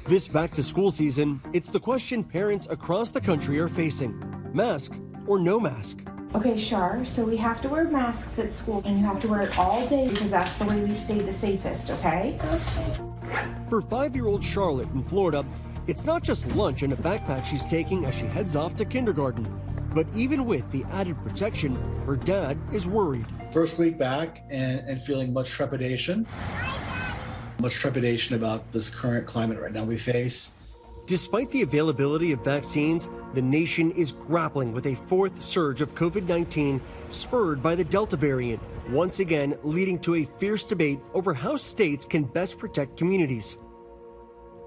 This back-to-school season, it's the question parents across the country are facing: mask or no mask? Okay, Shar, so we have to wear masks at school, and you have to wear it all day because that's the way we stay the safest, okay? For 5-year-old Charlotte in Florida, it's not just lunch and a backpack she's taking as she heads off to kindergarten. But even with the added protection, her dad is worried. First week back and feeling much trepidation about this current climate right now we face. Despite the availability of vaccines, the nation is grappling with a fourth surge of COVID-19 spurred by the Delta variant, once again leading to a fierce debate over how states can best protect communities.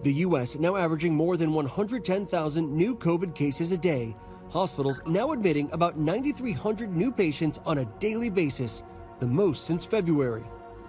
The U.S. now averaging more than 110,000 new COVID cases a day. Hospitals now admitting about 9,300 new patients on a daily basis, the most since February.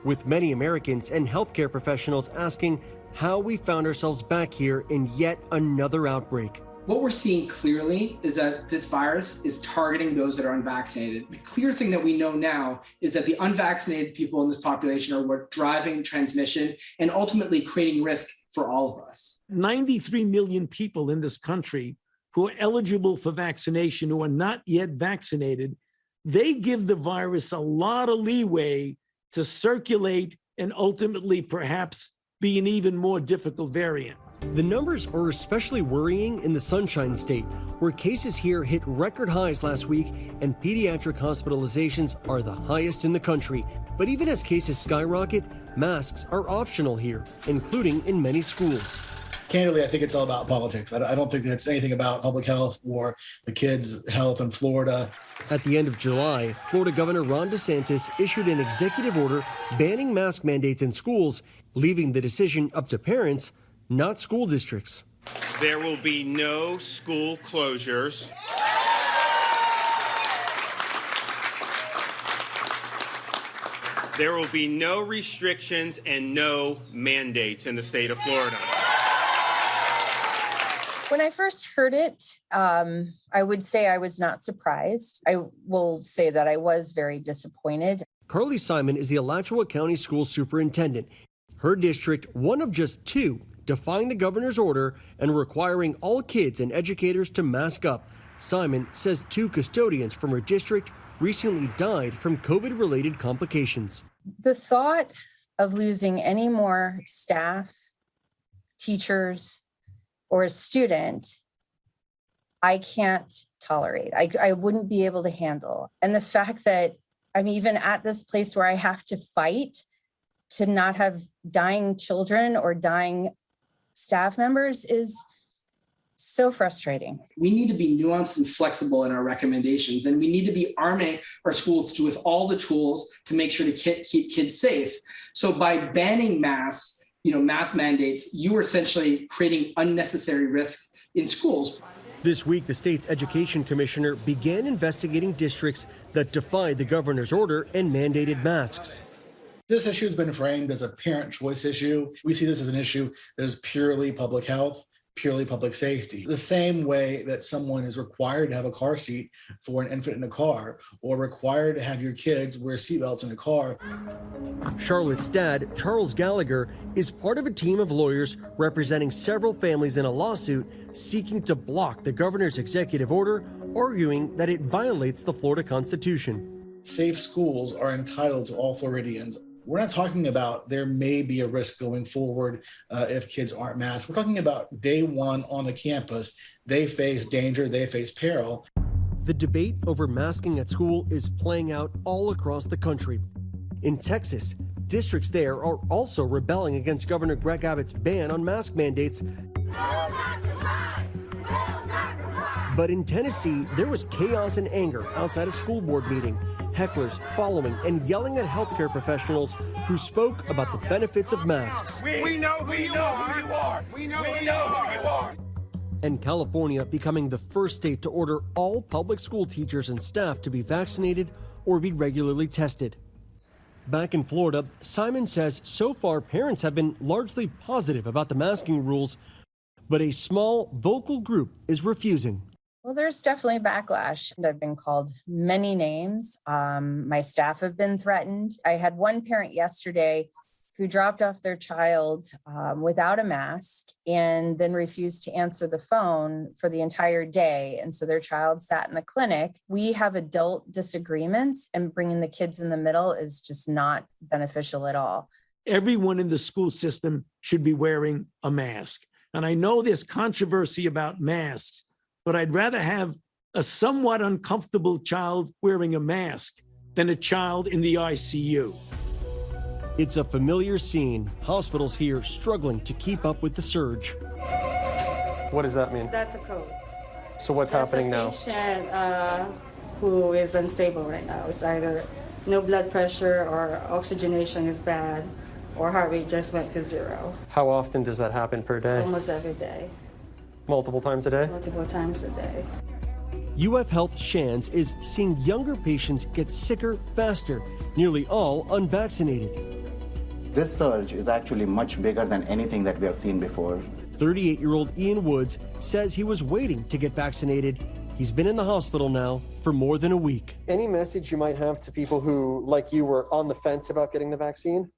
With many Americans and healthcare professionals asking how we found ourselves back here in yet another outbreak. What we're seeing clearly is that this virus is targeting those that are unvaccinated. The clear thing that we know now is that the unvaccinated people in this population are what's driving transmission and ultimately creating risk for all of us. 93 million people in this country who are eligible for vaccination who are not yet vaccinated, they give the virus a lot of leeway to circulate and ultimately perhaps be an even more difficult variant. The numbers are especially worrying in the Sunshine State, where cases here hit record highs last week and pediatric hospitalizations are the highest in the country. But even as cases skyrocket, masks are optional here, including in many schools. Candidly, I think it's all about politics. I don't think it's anything about public health or the kids' health in Florida. At the end of July, Florida Governor Ron DeSantis issued an executive order banning mask mandates in schools, leaving the decision up to parents, not school districts. There will be no school closures. There will be no restrictions and no mandates in the state of Florida. When I first heard it, I would say I was not surprised. I will say that I was very disappointed. Carly Simon is the Alachua County School Superintendent. Her district, one of just two, defying the governor's order and requiring all kids and educators to mask up. Simon says 2 custodians from her district recently died from COVID-related complications. The thought of losing any more staff, teachers, or a student, I can't tolerate. I wouldn't be able to handle. And the fact that I'm even at this place where I have to fight to not have dying children or dying staff members is so frustrating. We need to be nuanced and flexible in our recommendations, and we need to be arming our schools with all the tools to make sure to keep kids safe. So by banning mask mandates, you are essentially creating unnecessary risk in schools. This week, the state's education commissioner began investigating districts that defied the governor's order and mandated masks. This issue has been framed as a parent choice issue. We see this as an issue that is purely public health, purely public safety. The same way that someone is required to have a car seat for an infant in a car, or required to have your kids wear seatbelts in a car. Charlotte's dad, Charles Gallagher, is part of a team of lawyers representing several families in a lawsuit seeking to block the governor's executive order, arguing that it violates the Florida Constitution. Safe schools are entitled to all Floridians. We're not talking about there may be a risk going forward if kids aren't masked. We're talking about day one on the campus. They face danger, they face peril. The debate over masking at school is playing out all across the country. In Texas, districts there are also rebelling against Governor Greg Abbott's ban on mask mandates. But in Tennessee, there was chaos and anger outside a school board meeting. Hecklers following and yelling at healthcare professionals who spoke about the benefits of masks. We know who you are. We know who you are. And California becoming the first state to order all public school teachers and staff to be vaccinated or be regularly tested. Back in Florida, Simon says so far parents have been largely positive about the masking rules, but a small vocal group is refusing. Well, there's definitely backlash. I've been called many names. My staff have been threatened. I had one parent yesterday who dropped off their child without a mask and then refused to answer the phone for the entire day. And so their child sat in the clinic. We have adult disagreements, and bringing the kids in the middle is just not beneficial at all. Everyone in the school system should be wearing a mask. And I know there's controversy about masks, but I'd rather have a somewhat uncomfortable child wearing a mask than a child in the ICU. It's a familiar scene. Hospitals here struggling to keep up with the surge. What does that mean? That's a code. So what's happening now? That's a patient who is unstable right now. It's either no blood pressure or oxygenation is bad or heart rate just went to 0. How often does that happen per day? Almost every day. Multiple times a day? Multiple times a day. UF Health Shands is seeing younger patients get sicker faster, nearly all unvaccinated. This surge is actually much bigger than anything that we have seen before. 38-year-old Ian Woods says he was waiting to get vaccinated. He's been in the hospital now for more than a week. Any message you might have to people who, like you, were on the fence about getting the vaccine?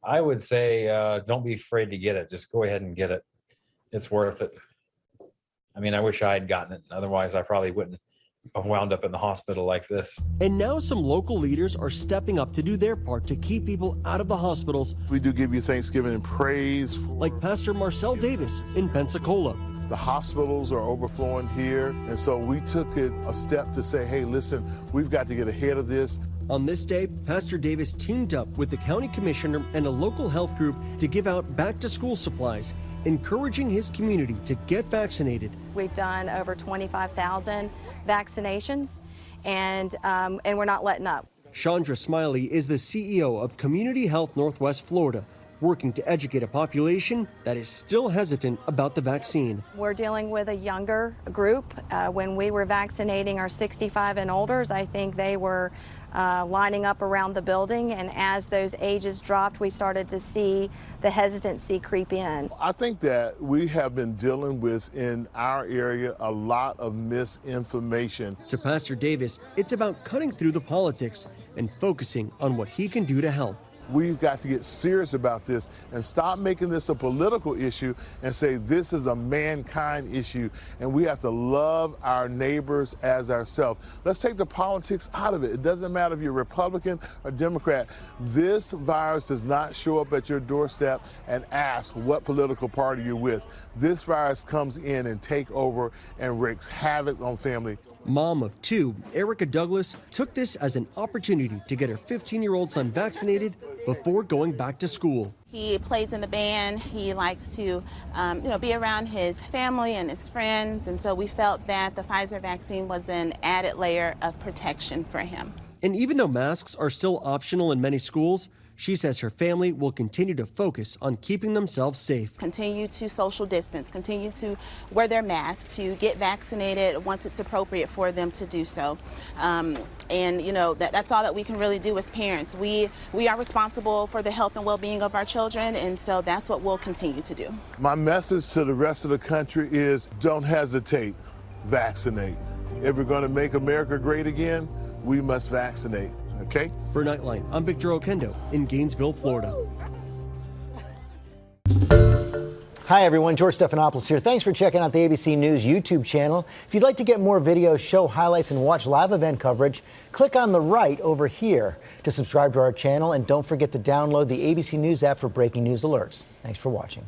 I would say don't be afraid to get it. Just go ahead and get it. It's worth it. I mean, I wish I had gotten it. Otherwise, I probably wouldn't have wound up in the hospital like this. And now some local leaders are stepping up to do their part to keep people out of the hospitals. We do give you thanksgiving and praise. Like Pastor Marcel Davis in Pensacola. The hospitals are overflowing here. And so we took it a step to say, hey, listen, we've got to get ahead of this. On this day, Pastor Davis teamed up with the county commissioner and a local health group to give out back-to-school supplies, encouraging his community to get vaccinated. We've done over 25,000 vaccinations, and we're not letting up. Chandra Smiley is the CEO of Community Health Northwest Florida, working to educate a population that is still hesitant about the vaccine. We're dealing with a younger group. When we were vaccinating our 65 and olders, I think they were lining up around the building, and as those ages dropped, we started to see the hesitancy creep in. I think that we have been dealing with, in our area, a lot of misinformation. To Pastor Davis, it's about cutting through the politics and focusing on what he can do to help. We've got to get serious about this and stop making this a political issue and say this is a mankind issue, and we have to love our neighbors as ourselves. Let's take the politics out of it. It doesn't matter if you're Republican or Democrat. This virus does not show up at your doorstep and ask what political party you're with. This virus comes in and takes over and wreaks havoc on family. Mom of 2, Erica Douglas, took this as an opportunity to get her 15-year-old son vaccinated before going back to school. He plays in the band. He likes to, be around his family and his friends, and so we felt that the Pfizer vaccine was an added layer of protection for him. And even though masks are still optional in many schools, she says her family will continue to focus on keeping themselves safe. Continue to social distance, continue to wear their masks, to get vaccinated once it's appropriate for them to do so. That's all that we can really do as parents. We are responsible for the health and well-being of our children, and so that's what we'll continue to do. My message to the rest of the country is don't hesitate, vaccinate. If we're going to make America great again, we must vaccinate. Okay? For Nightline, I'm Victor Oquendo in Gainesville, Florida. Hi everyone, George Stephanopoulos here. Thanks for checking out the ABC News YouTube channel. If you'd like to get more videos, show highlights, and watch live event coverage, click on the right over here to subscribe to our channel, and don't forget to download the ABC News app for breaking news alerts. Thanks for watching.